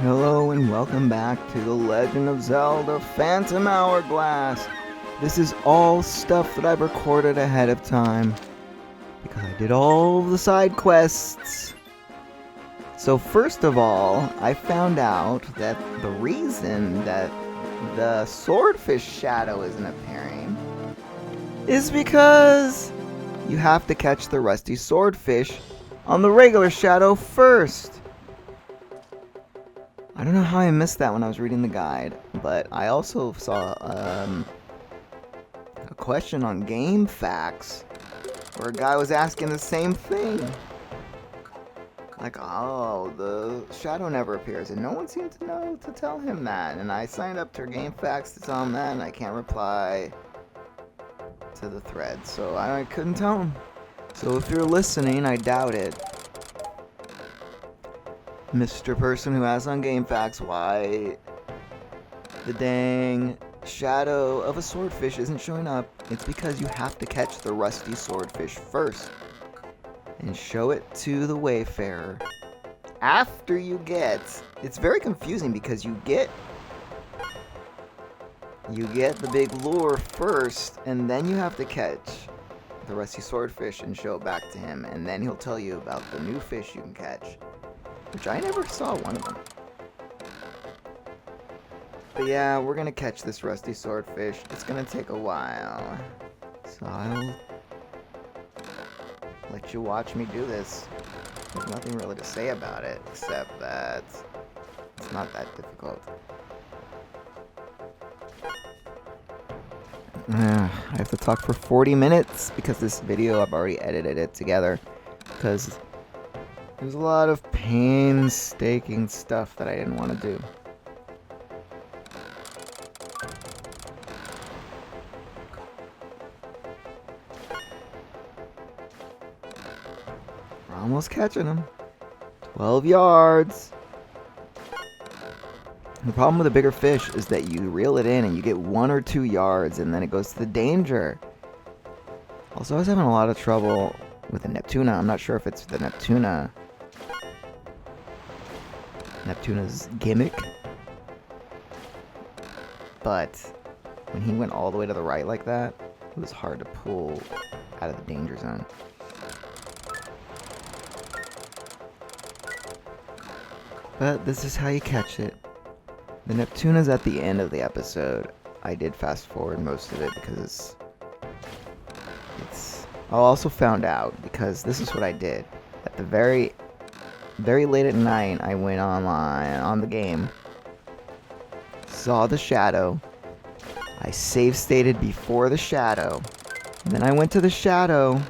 Hello and welcome back to The Legend of Zelda Phantom Hourglass. This is all stuff that I've recorded ahead of time because I did all the side quests. So first of all, I found out that the reason that the swordfish shadow isn't appearing is because you have to catch the rusty swordfish on the regular shadow first. I don't know how I missed that when I was reading the guide, but I also saw a question on Game Facts where a guy was asking the same thing. Like, oh, the shadow never appears, and no one seemed to know to tell him that. And I signed up to Game Facts to tell him that, and I can't reply to the thread, so I couldn't tell him. So if you're listening, I doubt it, Mr. Person who asked on Game Facts why the dang shadow of a swordfish isn't showing up, it's because you have to catch the rusty swordfish first and show it to the Wayfarer after you get... It's very confusing because you get the big lure first, and then you have to catch the rusty swordfish and show it back to him, and then he'll tell you about the new fish you can catch, which I never saw one of them. But yeah, we're gonna catch this rusty swordfish. It's gonna take a while, so I'll let you watch me do this. There's nothing really to say about it, except that it's not that difficult. I have to talk for 40 minutes because this video, I've already edited it together, because there's a lot of painstaking stuff that I didn't want to do. We're almost catching him. 12 yards. The problem with a bigger fish is that you reel it in and you get 1 or 2 yards and then it goes to the danger. Also, I was having a lot of trouble with the Neptuna. I'm not sure if it's the Neptuna's gimmick, but when he went all the way to the right like that, it was hard to pull out of the danger zone. But this is how you catch it. The Neptuna's at the end of the episode. I did fast forward most of it because I also found out, because this is what I did. At the very late at night, I went online on the game, saw the shadow, I save stated before the shadow, and then I went to the shadow,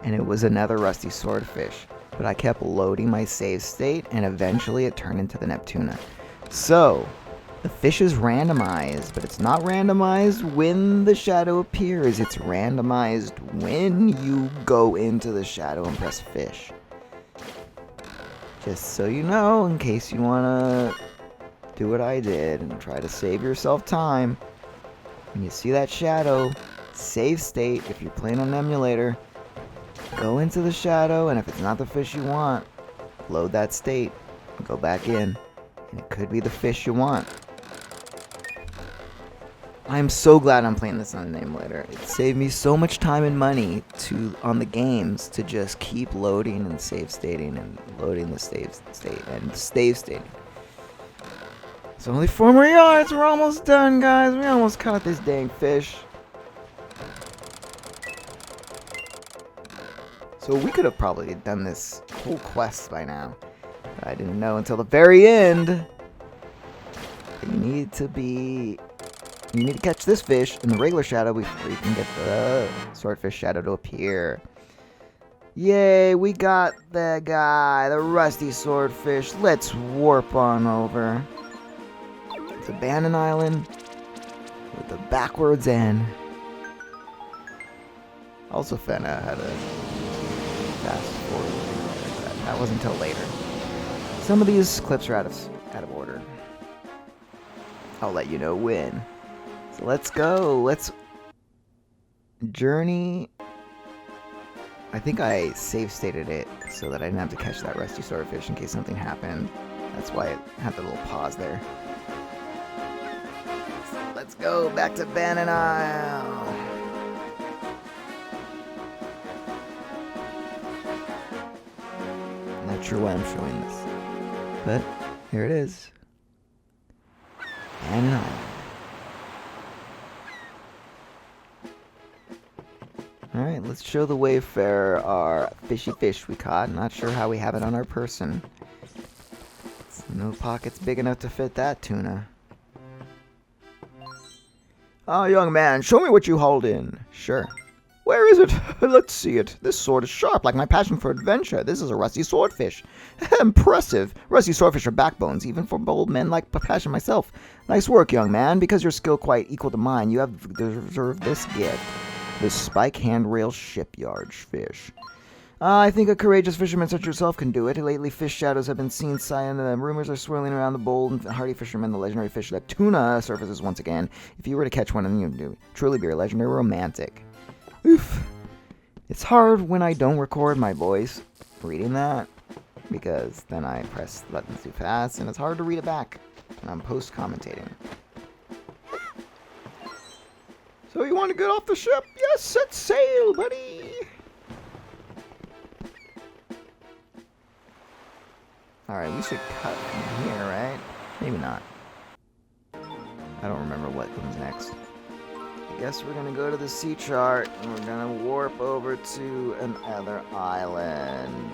and it was another rusty swordfish. But I kept loading my save state, and eventually it turned into the Neptuna. So, the fish is randomized, but it's not randomized when the shadow appears. It's randomized when you go into the shadow and press fish. Just so you know, in case you want to do what I did and try to save yourself time, when you see that shadow, save state if you're playing on an emulator, go into the shadow, and if it's not the fish you want, load that state, go back in, and it could be the fish you want. I'm so glad I'm playing this on an emulator. It saved me so much time and money on the games to just keep loading and save stating and loading the save state and save stating. So only 4 more yards. We're almost done, guys. We almost caught this dang fish. So we could have probably done this whole quest by now. But I didn't know until the very end that you need to catch this fish in the regular shadow before you can get the swordfish shadow to appear. Yay, we got the guy, the rusty swordfish. Let's warp on over. It's Abandoned Island with a backwards N. Also found out how to fast forward. That wasn't until later. Some of these clips are out of order. I'll let you know when. So let's go. Let's journey. I think I save stated it so that I didn't have to catch that rusty swordfish in case something happened That's why it had the little pause there. So let's go back to Bannon Isle. Not sure why I'm showing this, but here it is. Bannon Isle. Alright, let's show the Wayfarer our fishy fish we caught. Not sure how we have it on our person. No pockets big enough to fit that tuna. Ah, young man, show me what you hold in. Sure. Where is it? Let's see it. This sword is sharp, like my passion for adventure. This is a rusty swordfish. Impressive. Rusty swordfish are backbones, even for bold men like Passion myself. Nice work, young man. Because your skill quite equal to mine, you have deserved this gift. This spike handrail shipyard fish. I think a courageous fisherman such as yourself can do it. Lately, fish shadows have been seen sighted, and rumors are swirling around the bold and hardy fisherman, the legendary fish that tuna surfaces once again. If you were to catch one, then you'd truly be a legendary romantic. Oof. It's hard when I don't record my voice reading that, because then I press the buttons too fast, and it's hard to read it back when I'm post-commentating. So you want to get off the ship? Yes, set sail, buddy! Alright, we should cut from here, right? Maybe not. I don't remember what comes next. I guess we're gonna go to the sea chart, and we're gonna warp over to another island.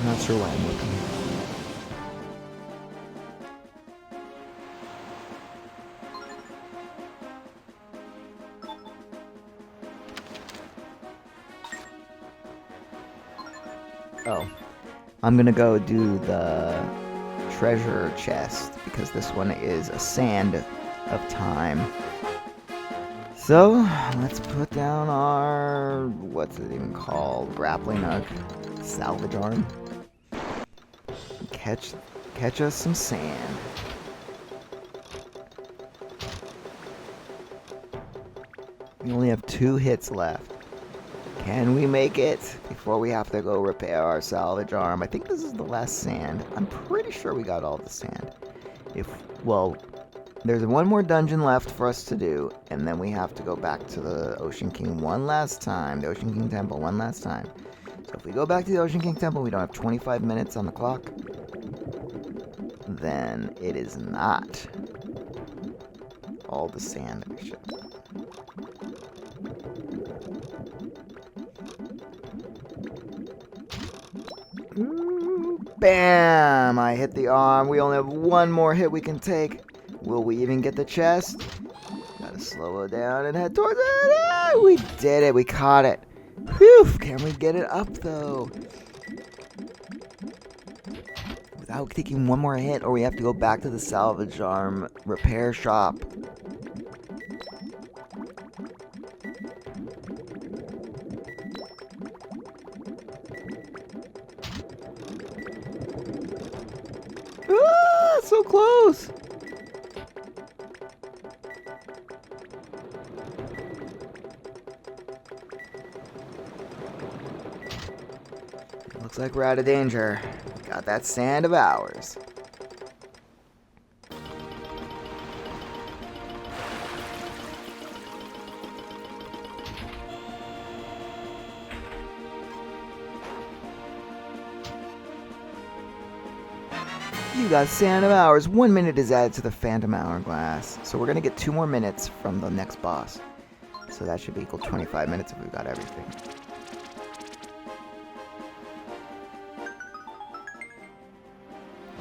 Not sure why I'm looking. Oh, I'm gonna go do the treasure chest because this one is a sand of time. So let's put down our, what's it even called? Grappling hook, salvage arm. Catch us some sand. We only have 2 hits left. Can we make it before we have to go repair our salvage arm? I think this is the last sand. I'm pretty sure we got all the sand. Well, there's one more dungeon left for us to do, and then we have to go back to the Ocean King one last time. The Ocean King Temple one last time. So if we go back to the Ocean King Temple, we don't have 25 minutes on the clock. Then it is not all the sand we should. Bam! I hit the arm. We only have one more hit we can take. Will we even get the chest? Gotta slow it down and head towards it. Ah, we did it. We caught it. Whew! Can we get it up, though? Without taking one more hit, or we have to go back to the salvage arm repair shop. Ah, so close! Looks like we're out of danger. Got that sand of ours. You got sand of ours. 1 minute is added to the Phantom Hourglass. So we're going to get 2 more minutes from the next boss. So that should be equal to 25 minutes if we've got everything.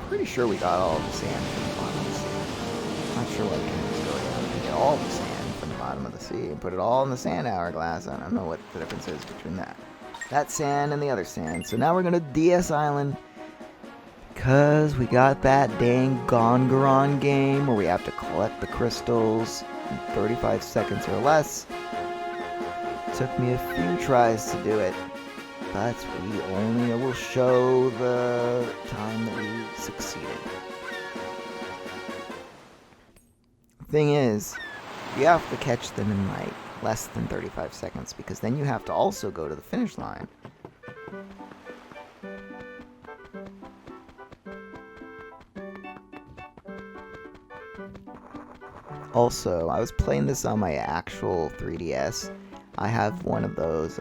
Pretty sure we got all of the sand from the bottom of the sea. Not sure why we can't just go down and get all the sand from the bottom of the sea and put it all in the sand hourglass. I don't know what the difference is between that sand and the other sand. So now we're going to Dee Ess Island because we got that dang Gongoron game where we have to collect the crystals in 35 seconds or less. It took me a few tries to do it. But we only will show the time that we succeeded. Thing is, you have to catch them in like less than 35 seconds because then you have to also go to the finish line. Also, I was playing this on my actual 3DS. I have one of those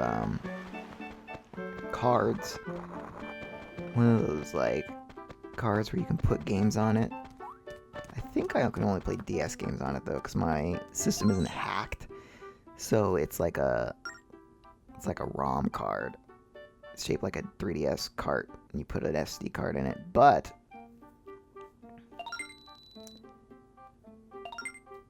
cards. One of those like cards where you can put games on it. I think I can only play DS games on it though, because my system isn't hacked. So it's like a ROM card. It's shaped like a 3DS cart, and you put an SD card in it. But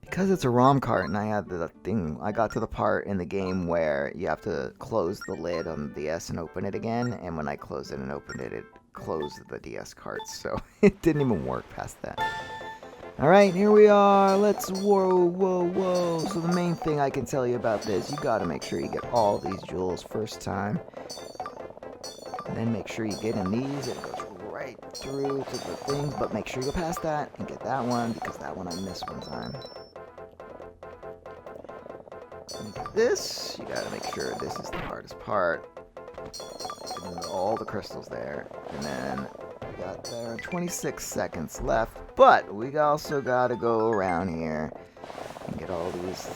because it's a ROM cart, and I had the thing, I got to the part in the game where you have to close the lid on the DS and open it again. And when I closed it and opened it, it closed the DS carts, so it didn't even work past that. Alright, here we are. Let's, whoa. So the main thing I can tell you about this, you gotta make sure you get all these jewels first time. And then make sure you get in these. It goes right through to the things, but make sure you go past that and get that one, because that one I missed one time. And get this, you gotta make sure this is the hardest part. Getting all the crystals there. And then we got there 26 seconds left. But we also gotta go around here and get all these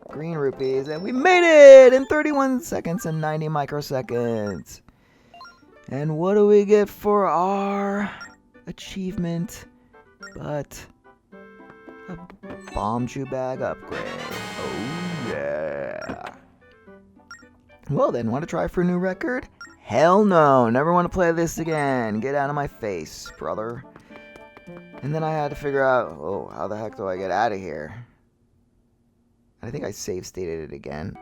green rupees. And we made it in 31 seconds and 90 microseconds. And what do we get for our achievement? But a bomb chew bag upgrade. Oh yeah. Well then, want to try for a new record? Hell no, never want to play this again. Get out of my face, brother. And then I had to figure out, oh, how the heck do I get out of here? I think I save stated it again.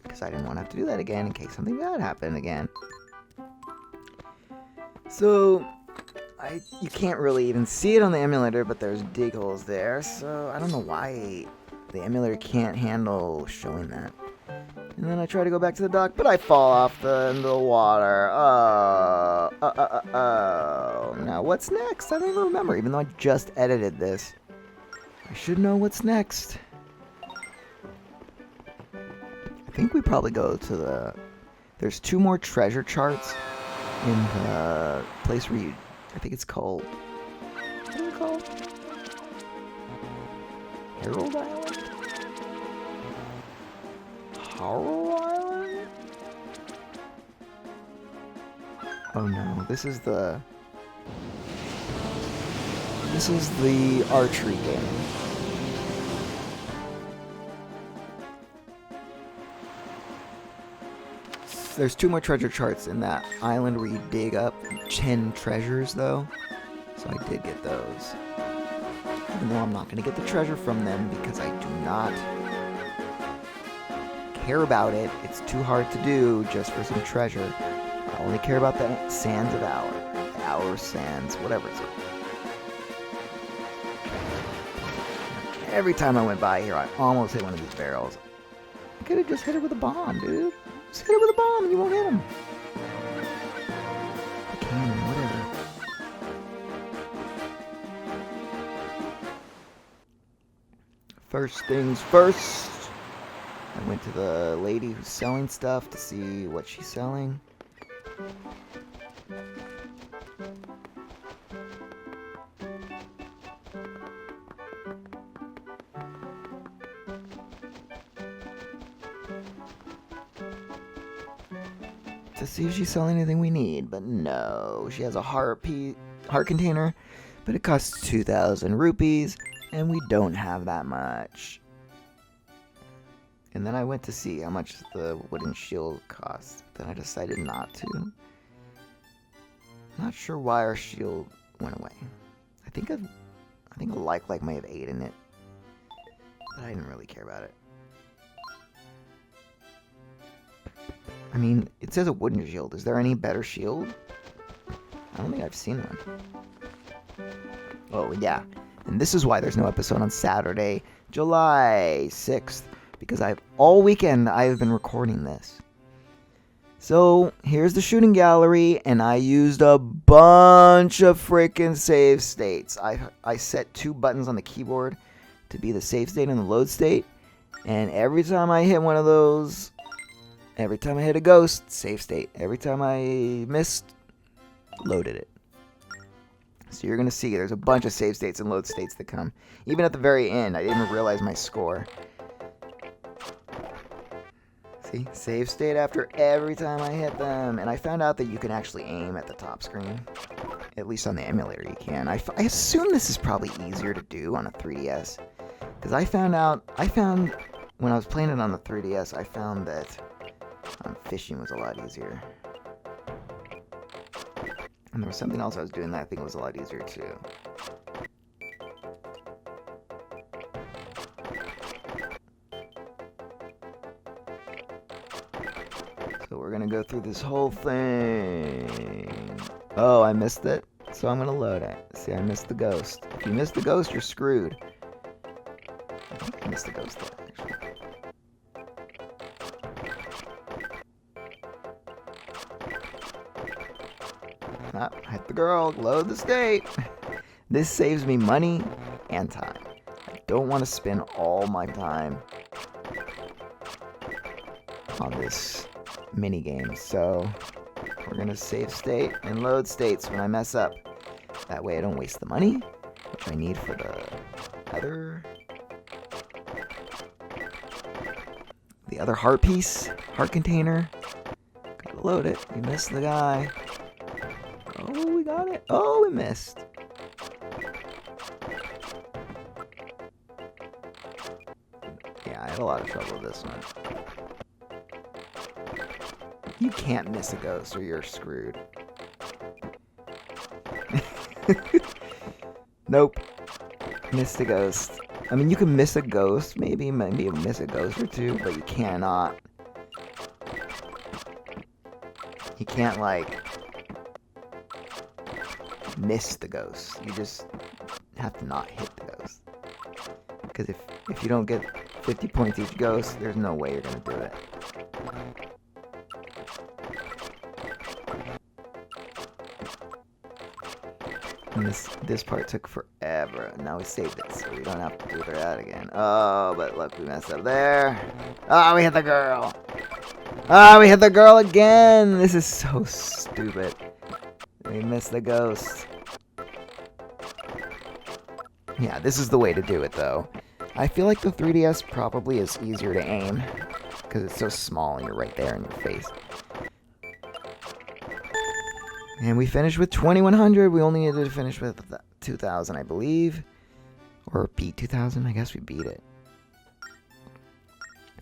Because I didn't want to have to do that again in case something bad happened again. So, you can't really even see it on the emulator, but there's dig holes there. So, I don't know why the emulator can't handle showing that. And then I try to go back to the dock, but I fall off into the water. Oh. Now, what's next? I don't even remember, even though I just edited this. I should know what's next. I think we probably go to the... There's 2 more treasure charts in the place where you... I think it's called... What is it called? Harrow Island? Harrow Island? Oh no, this is the archery game. There's 2 more treasure charts in that island where you dig up 10 treasures though. So I did get those. Even though I'm not going to get the treasure from them because I do not care about it. It's too hard to do just for some treasure. I only care about the sands of Hour. The Hour sands, whatever it's called. Every time I went by here, I almost hit one of these barrels. I could have just hit it with a bomb, dude. Just hit it with a bomb and you won't hit him. A cannon, whatever. First things first. I went to the lady who's selling stuff to see what she's selling. To see if she's selling anything we need, but no. She has a heart container, but it costs 2,000 rupees, and we don't have that much. And then I went to see how much the wooden shield costs. Then I decided not to. Not sure why our shield went away. I think a like may have ate in it. But I didn't really care about it. I mean, it says a wooden shield. Is there any better shield? I don't think I've seen one. Oh, yeah. And this is why there's no episode on Saturday, July 6th. Because all weekend I have been recording this. So here's the shooting gallery, and I used a bunch of freaking save states. I set 2 buttons on the keyboard to be the save state and the load state, and every time I hit one of those, every time I hit a ghost, save state. Every time I missed, loaded it. So you're going to see there's a bunch of save states and load states that come. Even at the very end, I didn't even realize my score. See? Save state after every time I hit them. And I found out that you can actually aim at the top screen. At least on the emulator you can. I assume this is probably easier to do on a 3DS. Because I found when I was playing it on the 3DS, I found that fishing was a lot easier. And there was something else I was doing that I think was a lot easier too. So we're gonna go through this whole thing. Oh, I missed it. So I'm gonna load it. See, I missed the ghost. If you miss the ghost, you're screwed. I think I missed the ghost there, actually. Ah, hit the girl, load the state. This saves me money and time. I don't want to spend all my time on this mini game, so we're gonna save state and load states when I mess up. That way I don't waste the money, which I need for the other heart piece, heart container. Gotta load it. We missed the guy. Oh, we got it. Oh, we missed. Yeah, I had a lot of trouble with this one. You can't miss a ghost or you're screwed. Nope. Missed a ghost. I mean, you can miss a ghost, maybe miss a ghost or two, but you cannot. You can't, like, miss the ghost. You just have to not hit the ghost. Because if you don't get 50 points each ghost, there's no way you're going to do it. And this part took forever. Now we saved it, so we don't have to do that again. Oh, but look, we messed up there. Oh, we hit the girl. Oh, we hit the girl again. This is so stupid. We missed the ghost. Yeah, this is the way to do it, though. I feel like the 3DS probably is easier to aim because it's so small and you're right there in your face. And we finished with 2100. We only needed to finish with 2000, I believe. Or beat 2000. I guess we beat it.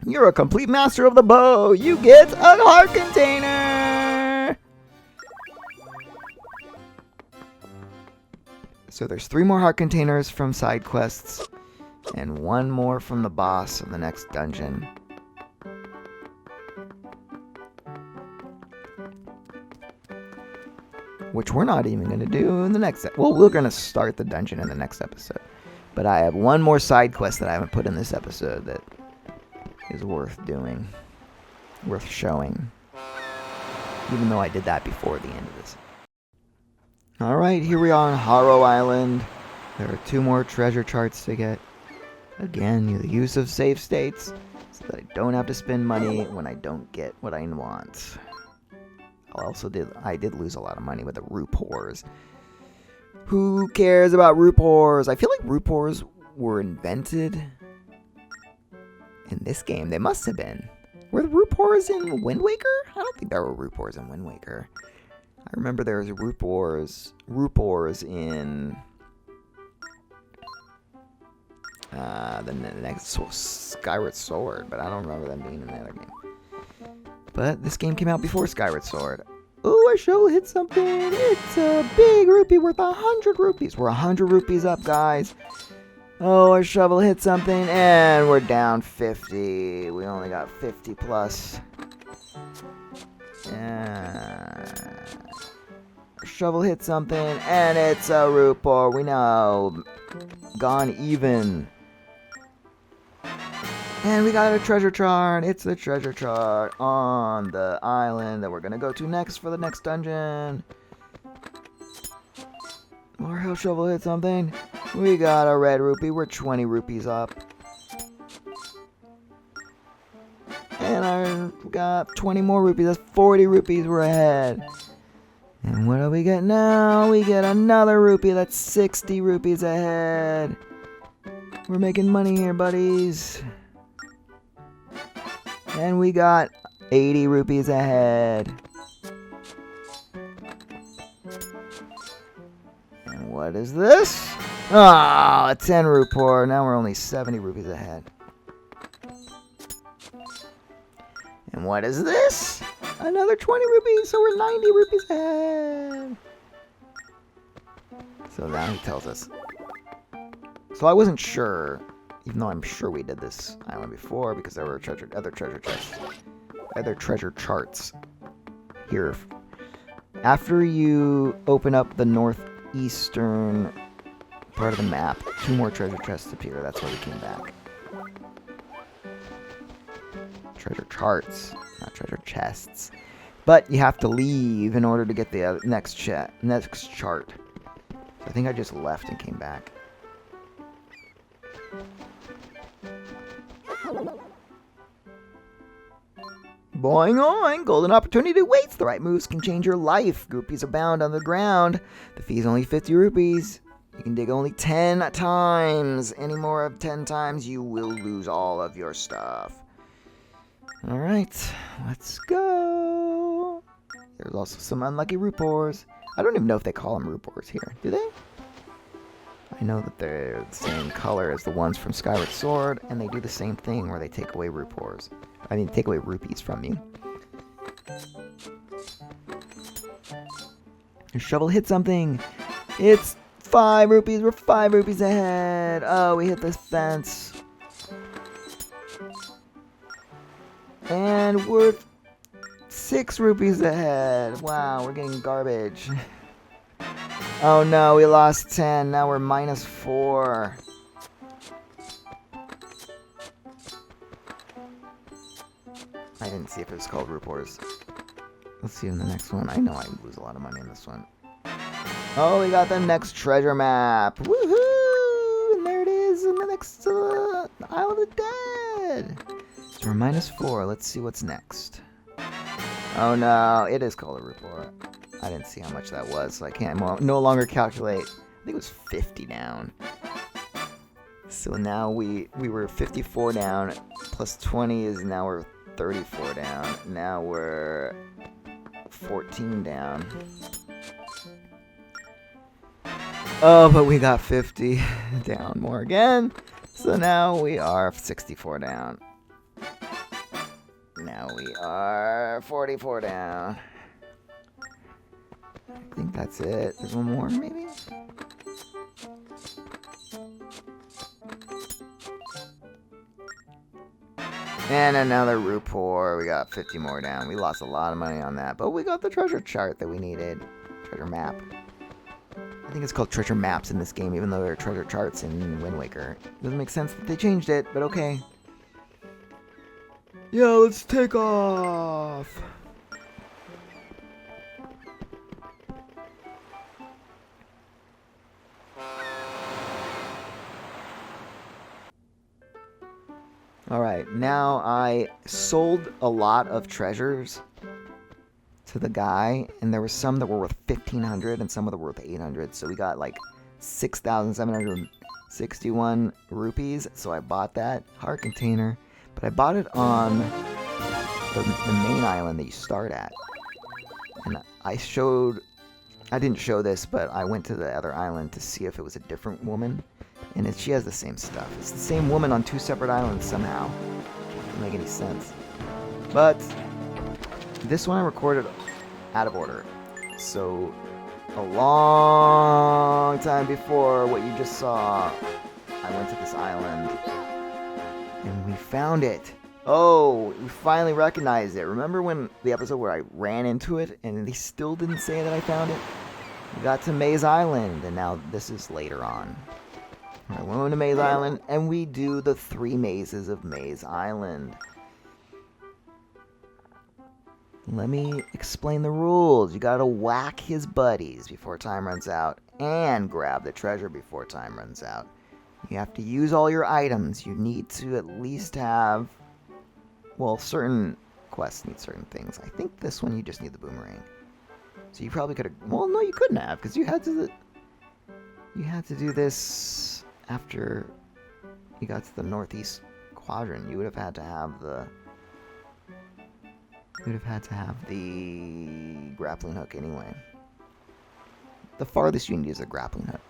You're a complete master of the bow. You get a heart container. So there's 3 more heart containers from side quests. And 1 more from the boss of the next dungeon. Which we're not even going to do in the next... Well, we're going to start the dungeon in the next episode. But I have 1 more side quest that I haven't put in this episode that is worth doing. Worth showing. Even though I did that before the end of this. Alright, here we are on Harrow Island. There are 2 more treasure charts to get. Again, the use of save states, so that I don't have to spend money when I don't get what I want. I did lose a lot of money with the Rupors. Who cares about Rupors? I feel like Rupors were invented in this game. They must have been. Were the Rupors in Wind Waker? I don't think there were Rupors in Wind Waker. I remember there was Rupors in the next Skyward Sword, but I don't remember them being in the other game. But this game came out before Skyward Sword. Oh, I sure hit something. It's a big rupee worth 100 rupees. We're 100 rupees up, guys. Oh, our shovel hit something, and we're down 50. We only got 50 plus. Our shovel hit something, and it's a rupee. We now gone even. And we got a treasure chart. It's the treasure chart on the island that we're going to go to next for the next dungeon. Our Hell Shovel hit something. We got a red rupee. We're 20 rupees up. And I got 20 more rupees. That's 40 rupees. We're ahead. And what do we get now? We get another rupee. That's 60 rupees ahead. We're making money here, buddies. And we got 80 rupees ahead. And what is this? Ah, a 10 rupee. Now we're only 70 rupees ahead. And what is this? Another 20 rupees, so we're 90 rupees ahead. So now he tells us. So I wasn't sure, even though I'm sure we did this island before because there were other treasure charts here. After you open up the northeastern part of the map, 2 more treasure chests appear. That's why we came back. Treasure charts, not treasure chests. But you have to leave in order to get the next chart. So I think I just left and came back. Boing oing! Golden opportunity waits. The right moves can change your life. Rupees abound on the ground. The fee is only 50 rupees. You can dig only 10 times. Any more of 10 times, you will lose all of your stuff. Alright, let's go. There's also some unlucky rupees. I don't even know if they call them rupees here. Do they? I know that they're the same color as the ones from Skyward Sword, and they do the same thing where they take away rupees. I mean, take away rupees from you. Your shovel hit something. It's 5 rupees. We're 5 rupees ahead. Oh, we hit this fence. And we're 6 rupees ahead. Wow, we're getting garbage. Oh no, we lost 10. Now we're minus 4. I didn't see if it was called rupees. Let's see in the next one. I know I lose a lot of money in this one. Oh, we got the next treasure map. Woohoo! And there it is in the next Isle of the Dead. So we're minus 4. Let's see what's next. Oh no, it is called a report. I didn't see how much that was, so I can't no longer calculate. I think it was 50 down. So now we were 54 down, plus 20 is now we're 34 down. Now we're 14 down. Oh, but we got 50 down more again. So now we are 64 down. Now we are 44 down. I think that's it. There's one more, maybe? And another rupee. We got 50 more down. We lost a lot of money on that, but we got the treasure chart that we needed. Treasure map. I think it's called treasure maps in this game, even though there are treasure charts in Wind Waker. Doesn't make sense that they changed it, but okay. Yeah, let's take off. Alright, now I sold a lot of treasures to the guy, and there were some that were worth 1,500 and some that were worth 800, so we got like 6,761 rupees, so I bought that heart container, but I bought it on the main island that you start at, and I didn't show this, but I went to the other island to see if it was a different woman, and she has the same stuff. It's the same woman on 2 separate islands somehow. Doesn't make any sense. But this one I recorded out of order. So a long time before what you just saw, I went to this island and we found it. Oh, we finally recognized it. Remember when the episode where I ran into it and they still didn't say that I found it? We got to Maze Island, and now this is later on. Alright, we're going to Maze Island, and we do the 3 mazes of Maze Island. Let me explain the rules. You gotta whack his buddies before time runs out, and grab the treasure before time runs out. You have to use all your items. You need to at least have... Well, certain quests need certain things. I think this one you just need the boomerang. So you probably could have... Well, no, you couldn't have, because you had to... You had to do this after you got to the Northeast Quadrant. You would have had to have the... You would have had to have the grappling hook anyway. The farthest you can use a grappling hook.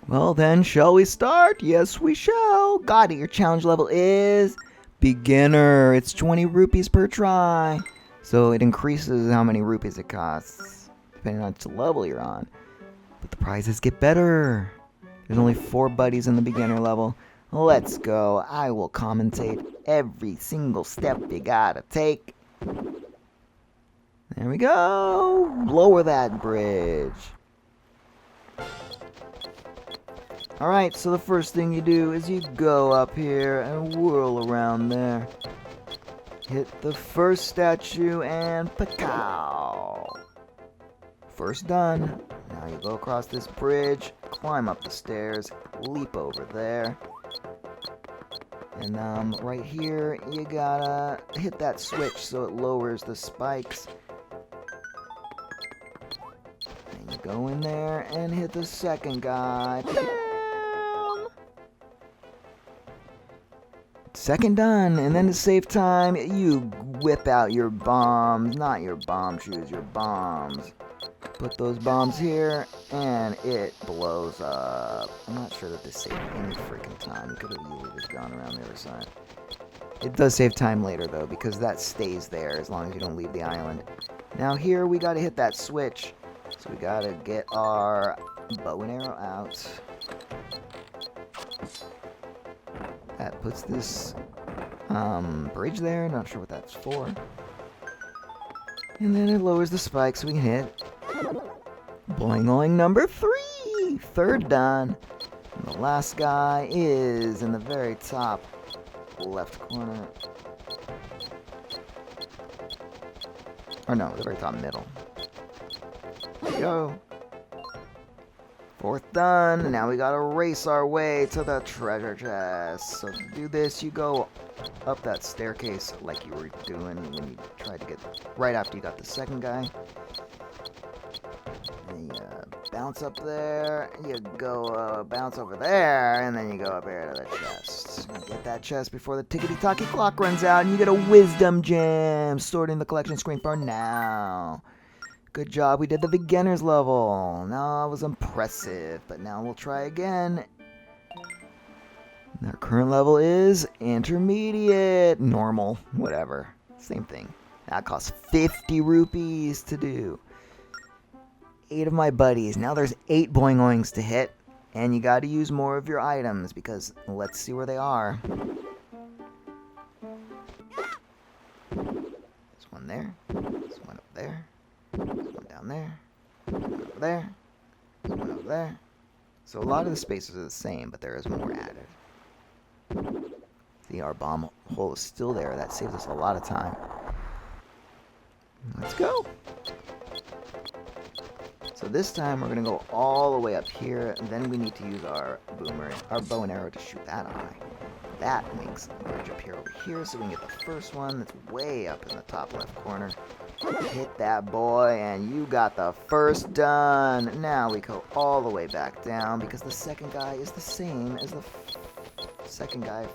Well then, shall we start? Yes, we shall. Got it. Your challenge level is beginner. It's 20 rupees per try. So it increases how many rupees it costs, depending on which level you're on. But the prizes get better. There's only 4 buddies in the beginner level. Let's go. I will commentate every single step you gotta take. There we go. Lower that bridge. Alright, so the first thing you do is you go up here and whirl around there. Hit the first statue and pakow. First done. Now you go across this bridge, climb up the stairs, leap over there. And right here, you gotta hit that switch so it lowers the spikes. And you go in there and hit the second guy. Bam! Second done, and then to save time, you whip out your bombs. Not your bomb shoes, your bombs. Put those bombs here, and it blows up. I'm not sure that this saved any freaking time. You could have easily just gone around the other side. It does save time later, though, because that stays there as long as you don't leave the island. Now here, we gotta hit that switch. So we gotta get our bow and arrow out. That puts this bridge there. Not sure what that's for. And then it lowers the spike so we can hit. Boing boing number 3! Third done. And the last guy is in the very top left corner. Or no, the very top middle. There we go. 4th done. Now we gotta race our way to the treasure chest. So to do this, you go up that staircase like you were doing when you tried to get right after you got the second guy. And you bounce up there, you go bounce over there, and then you go up here to the chest. You get that chest before the tickety-tocky clock runs out, and you get a wisdom gem stored in the collection screen for now. Good job, we did the beginner's level. Now it was impressive, but now we'll try again. Our current level is intermediate, normal, whatever, same thing. That costs 50 rupees to do. 8 of my buddies. Now there's 8 boing oings to hit, and you got to use more of your items because let's see where they are. There's one there. There's one up there. There's one down there. There's one over there. There's one over there. So a lot of the spaces are the same, but there is more added. See, our bomb hole is still there. That saves us a lot of time. Let's go. So this time we're going to go all the way up here, and then we need to use our boomerang, our bow and arrow to shoot that eye. That makes a bridge up here over here, so we can get the first one that's way up in the top left corner. Hit that boy, and you got the first done. Now we go all the way back down, because the second guy is the same as the second guy.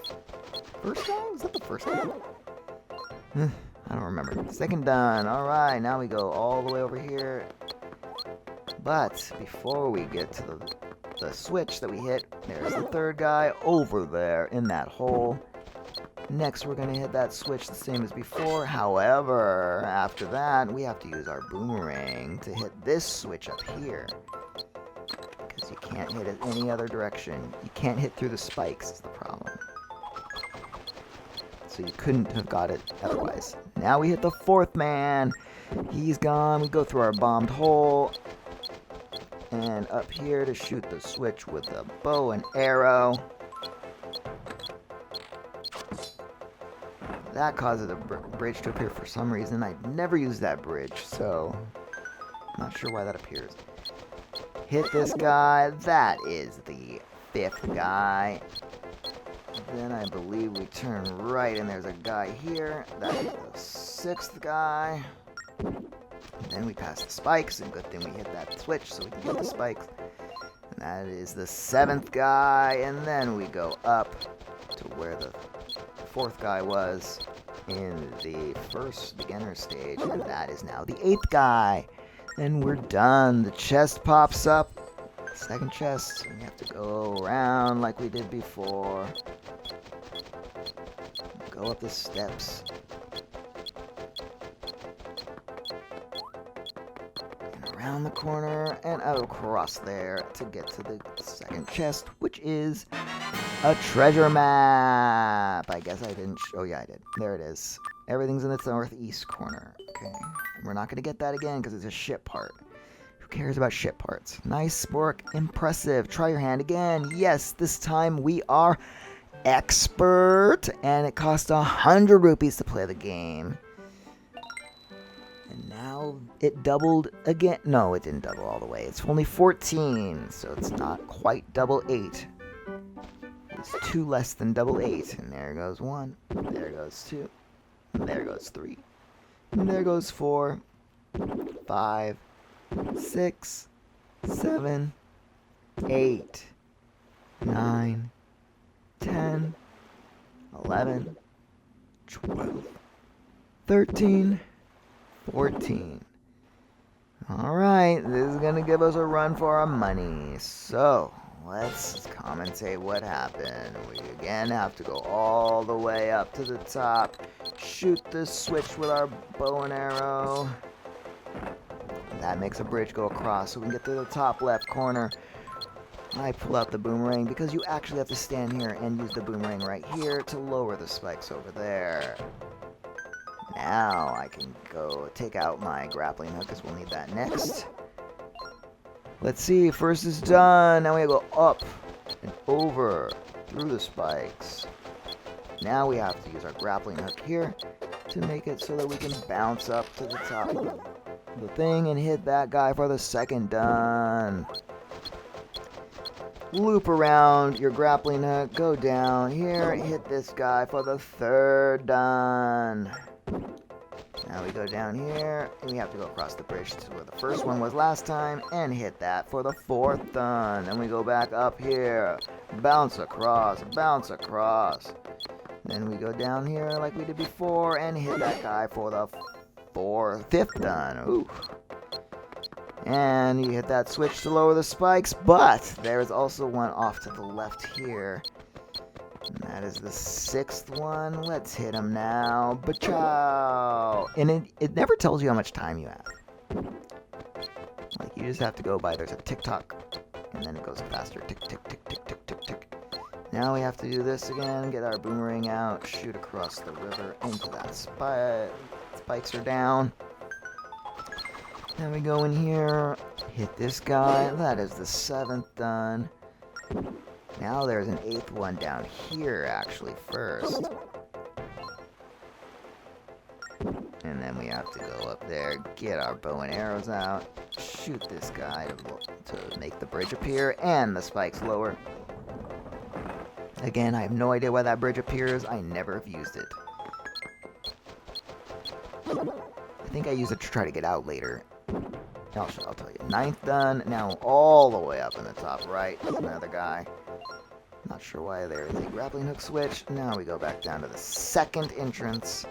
First guy? Was that the first guy? I don't remember. Second done. Alright, now we go all the way over here. But before we get to the switch that we hit, there's the third guy over there in that hole. Next, we're going to hit that switch the same as before. However, after that, we have to use our boomerang to hit this switch up here. Because you can't hit it any other direction. You can't hit through the spikes is the problem. So you couldn't have got it otherwise. Now we hit the 4th man. He's gone. We go through our bombed hole. And up here to shoot the switch with a bow and arrow. That causes a bridge to appear for some reason. I never use that bridge, so I'm not sure why that appears. Hit this guy. That is the 5th guy. Then I believe we turn right, and there's a guy here. That is the 6th guy. And then we pass the spikes, and good thing we hit that switch so we can get the spikes. And that is the 7th guy, and then we go up to where the 4th guy was in the first beginner stage, and that is now the 8th guy. And we're done. The chest pops up. Second chest. And we have to go around like we did before. Go up the steps. And around the corner and out across there to get to the second chest, which is a treasure map. I guess I didn't. Oh, yeah, I did. There it is. Everything's in the northeast corner. Okay. We're not going to get that again because it's a ship part. Who cares about ship parts? Nice work. Impressive. Try your hand again. Yes, this time we are expert. And it cost 100 rupees to play the game. And now it doubled again. No, it didn't double all the way. It's only 14. So it's not quite double 8. It's 2 less than double 8. And there goes 1. There goes 2. And there goes 3. And there goes 4, 5, 6, 7, 8, 9, 10, 11, 12, 13, 14. Alright, this is going to give us a run for our money. So, let's commentate what happened. We again have to go all the way up to the top. Shoot the switch with our bow and arrow. That makes a bridge go across so we can get to the top left corner. I pull out the boomerang because you actually have to stand here and use the boomerang right here to lower the spikes over there. Now I can go take out my grappling hook because we'll need that next. Let's see, first is done. Now we go up and over through the spikes. Now we have to use our grappling hook here to make it so that we can bounce up to the top of the thing and hit that guy for the second done. Loop around your grappling hook, go down here, hit this guy for the third done. Now we go down here, and we have to go across the bridge to where the first one was last time, and hit that for the fourth done. Then we go back up here, bounce across, bounce across. Then we go down here like we did before, and hit that guy for the fifth done. Ooh. And you hit that switch to lower the spikes, but there is also one off to the left here. And that is the sixth one. Let's hit him now. Ba-chow! And it never tells you how much time you have. Like, you just have to go by. There's a tick-tock, and then it goes faster. Tick, tick, tick, tick, tick, tick, tick. Now we have to do this again. Get our boomerang out. Shoot across the river into that spike. Spikes are down. Then we go in here. Hit this guy. That is the seventh done. Now there's an eighth one down here, actually, first. And then we have to go up there, get our bow and arrows out, shoot this guy to make the bridge appear, and the spikes lower. Again, I have no idea why that bridge appears. I never have used it. I think I use it to try to get out later. I'll tell you. Ninth done. Now all the way up in the top right. There's another guy. Not sure why there is a grappling hook switch. Now we go back down to the second entrance.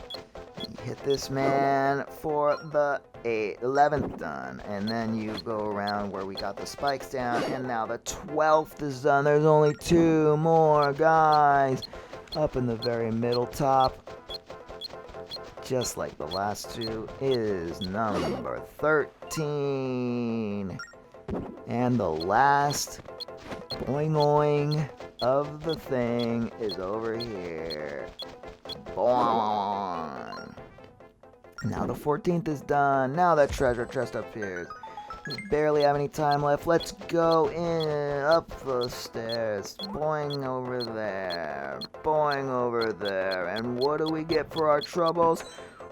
You hit this man for the 11th done. And then you go around where we got the spikes down. And now the 12th is done. There's only two more guys. Up in the very middle top. Just like the last two is number 13. And the last boing of the thing is over here. Boing. Now the 14th is done. Now that treasure chest appears. We barely have any time left. Let's go in, up the stairs, boing over there, boing over there. And what do we get for our troubles?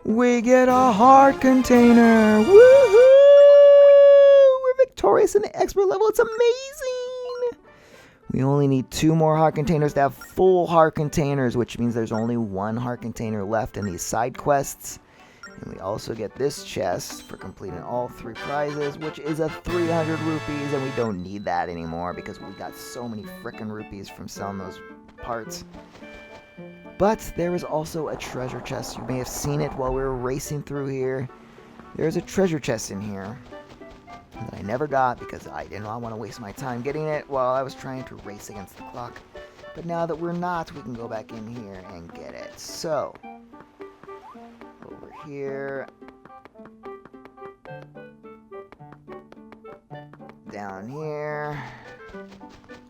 We get a heart container. Woohoo! We're victorious in the expert level. It's amazing. We only need 2 more heart containers to have full heart containers, which means there's only 1 heart container left in these side quests. And we also get this chest for completing all 3 prizes, which is a 300 rupees, and we don't need that anymore because we got so many frickin' rupees from selling those parts. But there is also a treasure chest. You may have seen it while we were racing through here. There's a treasure chest in here that I never got because I did not want to waste my time getting it while I was trying to race against the clock. But now that we're not, we can go back in here and get it. So, over here, down here,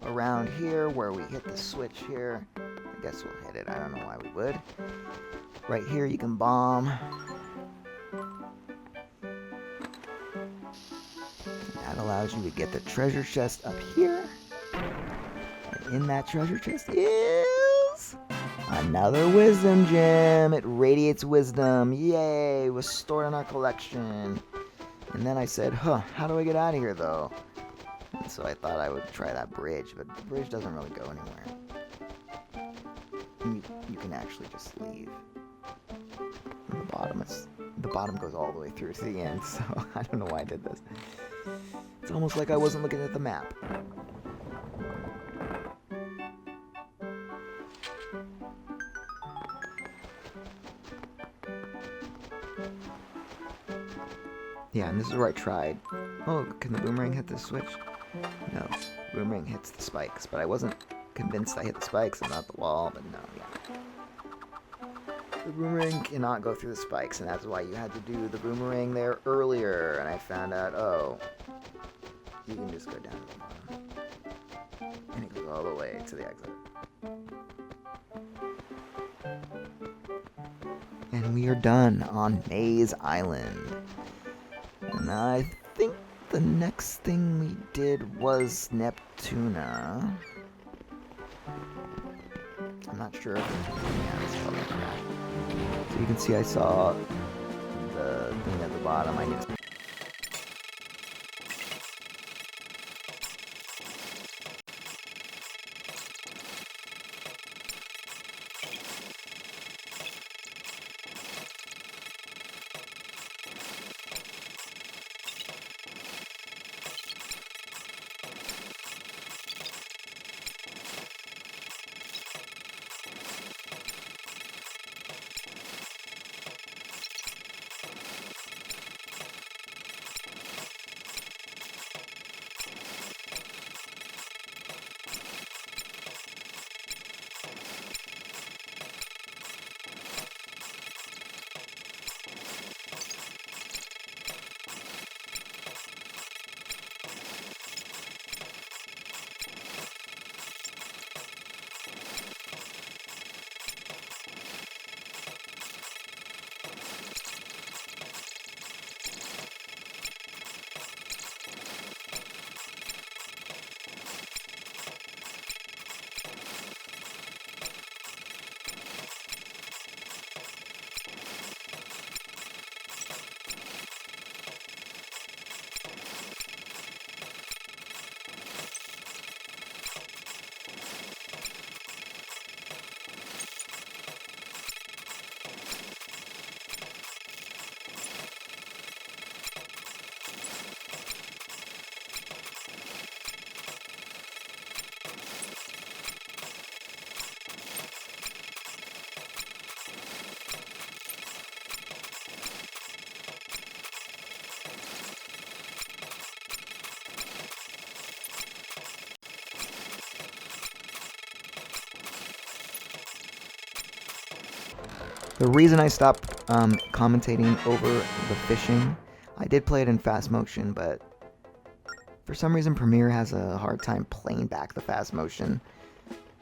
around here where we hit the switch here. I guess we'll hit it. I don't know why we would. Right here you can bomb. That allows you to get the treasure chest up here. And in that treasure chest is another wisdom gem. It radiates wisdom. Yay! It was stored in our collection. And then I said, how do I get out of here though? And so I thought I would try that bridge, but the bridge doesn't really go anywhere. You can actually just leave. And the bottom goes all the way through to the end, so I don't know why I did this. It's almost like I wasn't looking at the map. Yeah, and this is where I tried. Oh, can the boomerang hit the switch? No, boomerang hits the spikes, but I wasn't convinced I hit the spikes and not the wall, but no, yeah. The boomerang cannot go through the spikes, and that's why you had to do the boomerang there earlier, and I found out, oh, you can just go down to the bottom. And it goes all the way to the exit. And we are done on Maze Island. And I think the next thing we did was Neptuna. I'm not sure if it's called like that. So you can see I saw the thing at the bottom. I need to The reason I stopped commentating over the fishing, I did play it in fast motion, but for some reason Premiere has a hard time playing back the fast motion.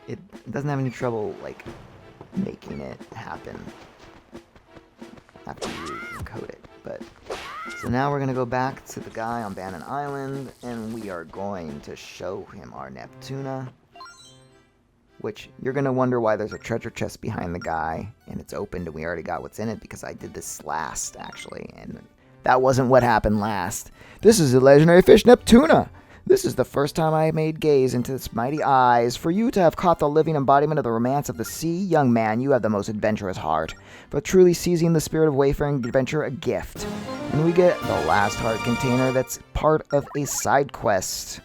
It doesn't have any trouble like making it happen after you encode it, but so So now we're going to go back to the guy on Phantom Island, and we are going to show him our Neptuna. Which, you're going to wonder why there's a treasure chest behind the guy, and it's opened and we already got what's in it, because I did this last, actually, and that wasn't what happened last. This is the legendary fish Neptuna! This is the first time I made gaze into its mighty eyes. For you to have caught the living embodiment of the romance of the sea, young man, you have the most adventurous heart. But truly seizing the spirit of wayfaring adventure a gift. And we get the last heart container that's part of a side quest.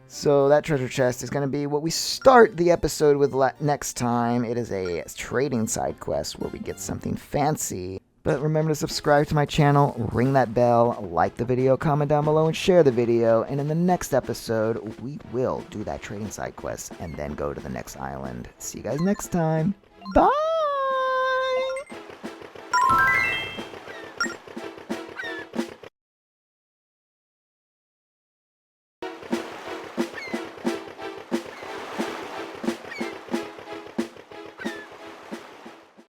So that treasure chest is going to be what we start the episode with next time. It is a trading side quest where we get something fancy. But remember to subscribe to my channel, ring that bell, like the video, comment down below, and share the video. And in the next episode, we will do that trading side quest and then go to the next island. See you guys next time. Bye!